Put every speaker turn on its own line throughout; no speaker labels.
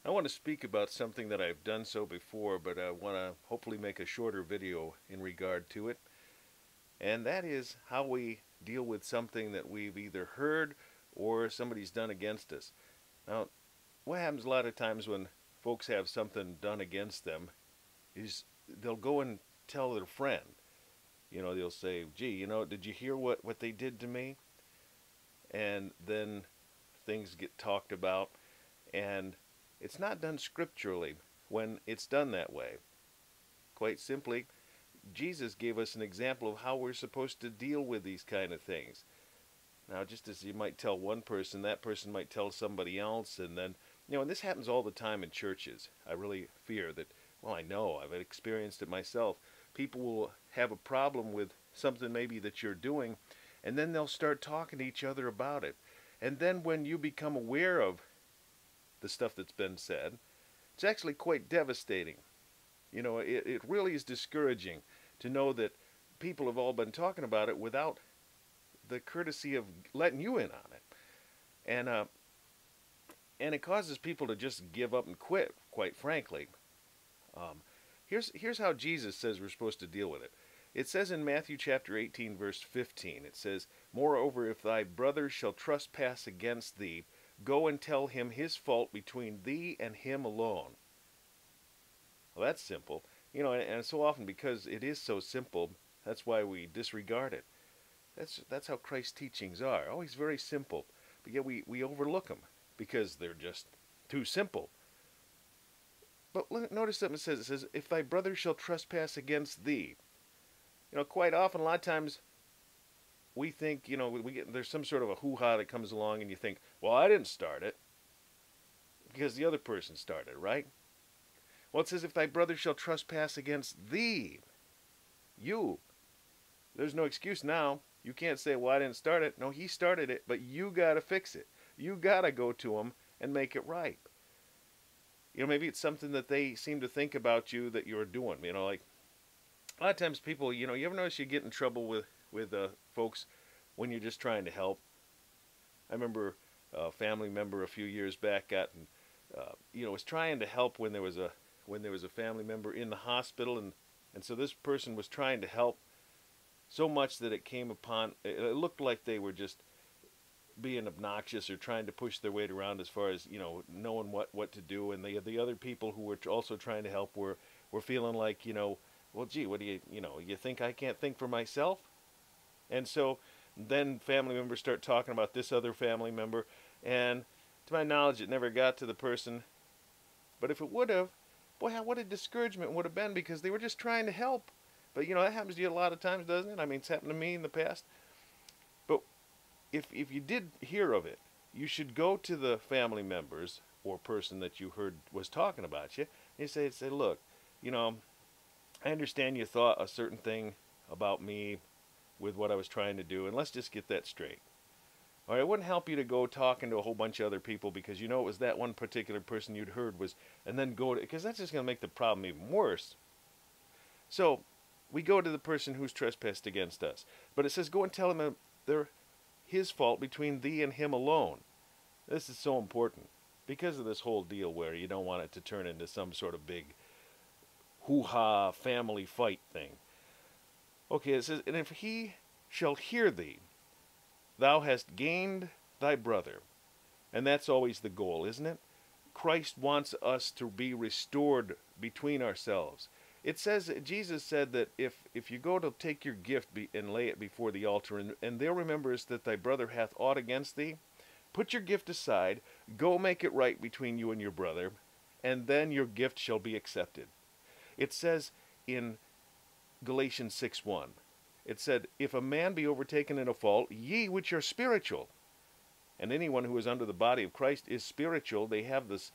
I want to speak about something that I've done so before, but I want to hopefully make a shorter video in regard to it. And that is how we deal with something that we've either heard or somebody's done against us. Now, what happens a lot of times when folks have something done against them is they'll go and tell their friend. They'll say, gee, did you hear what they did to me? And then things get talked about, and it's not done scripturally when it's done that way. Quite simply, Jesus gave us an example of how we're supposed to deal with these kind of things. Now, just as you might tell one person, that person might tell somebody else, and then, and this happens all the time in churches. I really fear that, well, I know, I've experienced it myself. People will have a problem with something maybe that you're doing, and then they'll start talking to each other about it. And then when you become aware of the stuff that's been said, it's actually quite devastating. It really is discouraging to know that people have all been talking about it without the courtesy of letting you in on it. And it causes people to just give up and quit, quite frankly. Um, here's how Jesus says we're supposed to deal with it. It says in Matthew chapter 18, verse 15, it says, "Moreover, if thy brother shall trespass against thee, go and tell him his fault between thee and him alone." Well, that's simple. And so often because it is so simple, that's why we disregard it. That's how Christ's teachings are. Always very simple. But yet we overlook them because they're just too simple. But notice something it says, if thy brother shall trespass against thee. Quite often, a lot of times, we think, there's some sort of a hoo-ha that comes along and you think, well, I didn't start it. Because the other person started, right? Well, it says, if thy brother shall trespass against thee, you. There's no excuse now. You can't say, well, I didn't start it. No, he started it, but you got to fix it. You got to go to him and make it right. Maybe it's something that they seem to think about you that you're doing. Like a lot of times people, you ever notice you get in trouble with folks when you're just trying to help? I remember a family member a few years back was trying to help when there was a family member in the hospital, and so this person was trying to help so much that it looked like they were just being obnoxious or trying to push their weight around as far as knowing what to do, and the other people who were also trying to help were feeling like well, gee, what do you think I can't think for myself? And so then family members start talking about this other family member, and to my knowledge it never got to the person, but if it would have, boy, what a discouragement it would have been, because they were just trying to help. But that happens to you a lot of times, doesn't it? I mean, it's happened to me in the past. But if you did hear of it, you should go to the family members or person that you heard was talking about you, and you say, look, I understand you thought a certain thing about me with what I was trying to do, and let's just get that straight. All right, it wouldn't help you to go talking to a whole bunch of other people because it was that one particular person you'd heard was, and then because that's just going to make the problem even worse. So we go to the person who's trespassed against us, but it says go and tell him his fault between thee and him alone. This is so important because of this whole deal where you don't want it to turn into some sort of big hoo-ha family fight thing. Okay, it says, and if he shall hear thee, thou hast gained thy brother. And that's always the goal, isn't it? Christ wants us to be restored between ourselves. It says, Jesus said that if you go to take your gift and lay it before the altar, and there remembers that thy brother hath aught against thee, put your gift aside, go make it right between you and your brother, and then your gift shall be accepted. It says in Galatians 6:1, it said, if a man be overtaken in a fault, ye which are spiritual, and anyone who is under the body of Christ is spiritual. They have this,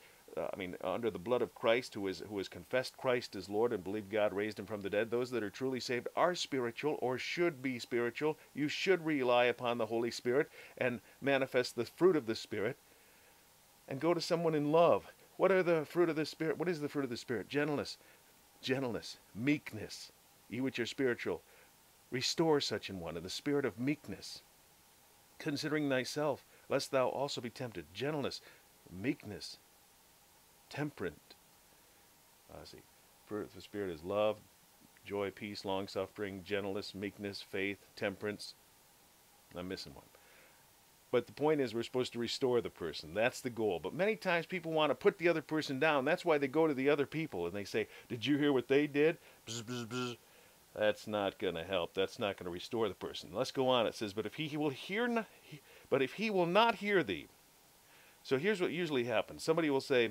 under the blood of Christ, who has confessed Christ as Lord and believed God raised him from the dead. Those that are truly saved are spiritual, or should be spiritual. You should rely upon the Holy Spirit and manifest the fruit of the Spirit, and go to someone in love. What are the fruit of the Spirit? What is the fruit of the Spirit? Gentleness, meekness. Ye which are spiritual, restore such an one in the spirit of meekness, considering thyself, lest thou also be tempted. Gentleness, meekness. temperate. See, fruit of the Spirit is love, joy, peace, long-suffering, gentleness, meekness, faith, temperance. I'm missing one. But the point is, we're supposed to restore the person. That's the goal. But many times people want to put the other person down. That's why they go to the other people and they say, did you hear what they did? Bzz, bzz, bzz. That's not going to help. That's not going to restore the person. Let's go on. It says, but if he will not hear thee. So here's what usually happens. Somebody will say,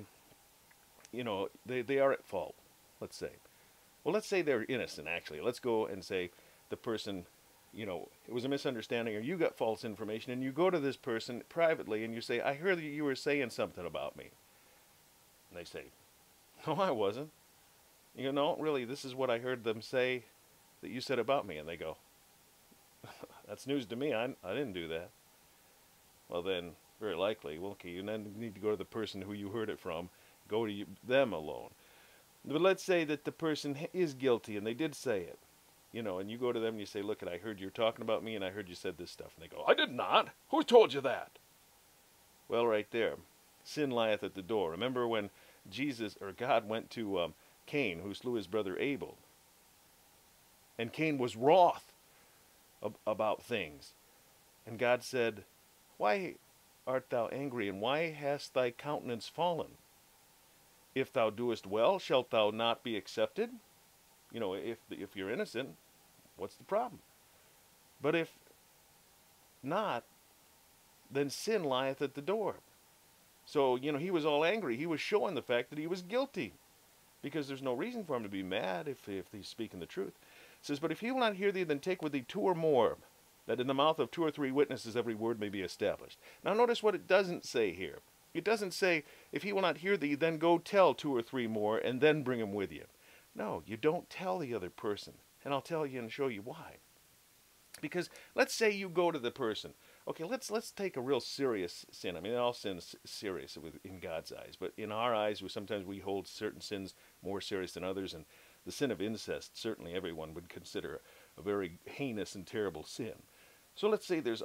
they are at fault, let's say. Well, let's say they're innocent, actually. Let's go and say the person, it was a misunderstanding or you got false information, and you go to this person privately and you say, I heard that you were saying something about me. And they say, no, I wasn't. Really, this is what I heard them say that you said about me. And they go, that's news to me. I didn't do that. Well, then, very likely, okay, you then need to go to the person who you heard it from. Go to them alone. But let's say that the person is guilty and they did say it. And you go to them and you say, look, I heard you're talking about me and I heard you said this stuff. And they go, I did not. Who told you that? Well, right there. Sin lieth at the door. Remember when God went to Cain, who slew his brother Abel. And Cain was wroth about things. And God said, why art thou angry, and why hast thy countenance fallen? If thou doest well, shalt thou not be accepted? If you're innocent, what's the problem? But if not, then sin lieth at the door. So, he was all angry. He was showing the fact that he was guilty, because there's no reason for him to be mad if he's speaking the truth. It says, but if he will not hear thee, then take with thee 2 or more, that in the mouth of 2 or 3 witnesses every word may be established. Now notice what it doesn't say here. It doesn't say, if he will not hear thee, then go tell 2 or 3 more, and then bring him with you. No, you don't tell the other person. And I'll tell you and show you why. Because let's say you go to the person. Okay, let's take a real serious sin. I mean, all sin's serious in God's eyes. But in our eyes, sometimes we hold certain sins more serious than others. And the sin of incest, certainly everyone would consider a very heinous and terrible sin. So let's say there's,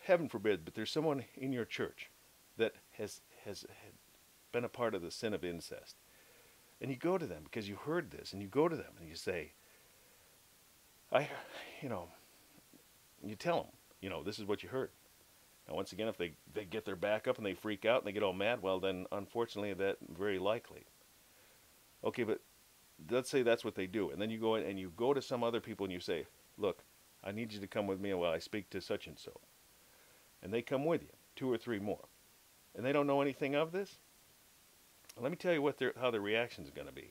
heaven forbid, but there's someone in your church that has been a part of the sin of incest. And you go to them because you heard this, and you go to them and you say, you tell them, this is what you heard. Now, once again, if they get their back up and they freak out and they get all mad, well, then unfortunately that's very likely. Okay, but let's say that's what they do. And then you go in and you go to some other people and you say, look, I need you to come with me while I speak to such and so. And they come with you, 2 or 3 more. And they don't know anything of this. Let me tell you how their reaction is going to be.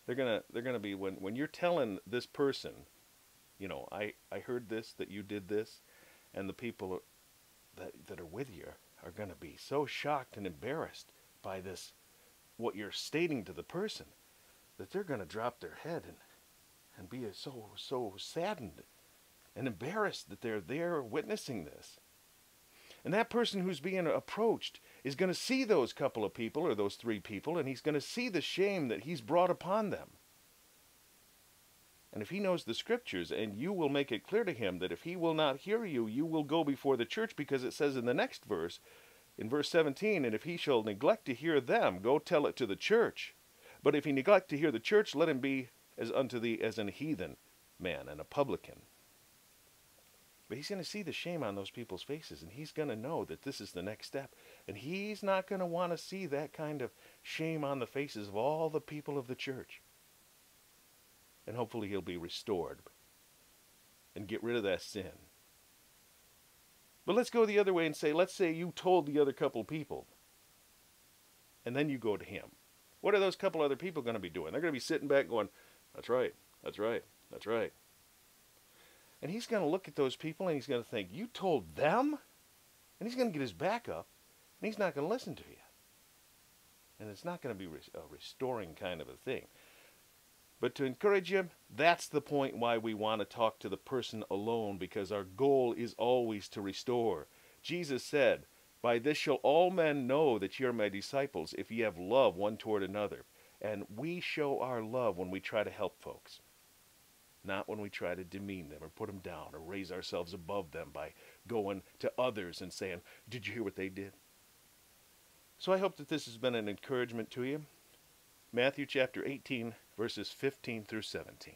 They're gonna be when you're telling this person, I heard this, that you did this, and the people that are with you are going to be so shocked and embarrassed by this, what you're stating to the person, that they're going to drop their head and be so saddened and embarrassed that they're there witnessing this. And that person who's being approached is going to see those couple of people or those 3 people, and he's going to see the shame that he's brought upon them. And if he knows the scriptures, and you will make it clear to him that if he will not hear you, you will go before the church, because it says in the next verse, in verse 17, and if he shall neglect to hear them, go tell it to the church. But if he neglect to hear the church, let him be as unto thee as an heathen man and a publican. But he's going to see the shame on those people's faces, and he's going to know that this is the next step. And he's not going to want to see that kind of shame on the faces of all the people of the church. And hopefully he'll be restored and get rid of that sin. But let's go the other way and say, let's say you told the other couple people, and then you go to him. What are those couple other people going to be doing? They're going to be sitting back going, that's right, that's right, that's right. And he's going to look at those people and he's going to think, you told them? And he's going to get his back up and he's not going to listen to you. And it's not going to be a restoring kind of a thing. But to encourage you, that's the point why we want to talk to the person alone, because our goal is always to restore. Jesus said, by this shall all men know that ye are my disciples, if ye have love one toward another. And we show our love when we try to help folks. Not when we try to demean them or put them down or raise ourselves above them by going to others and saying, did you hear what they did? So I hope that this has been an encouragement to you. Matthew chapter 18, verses 15 through 17.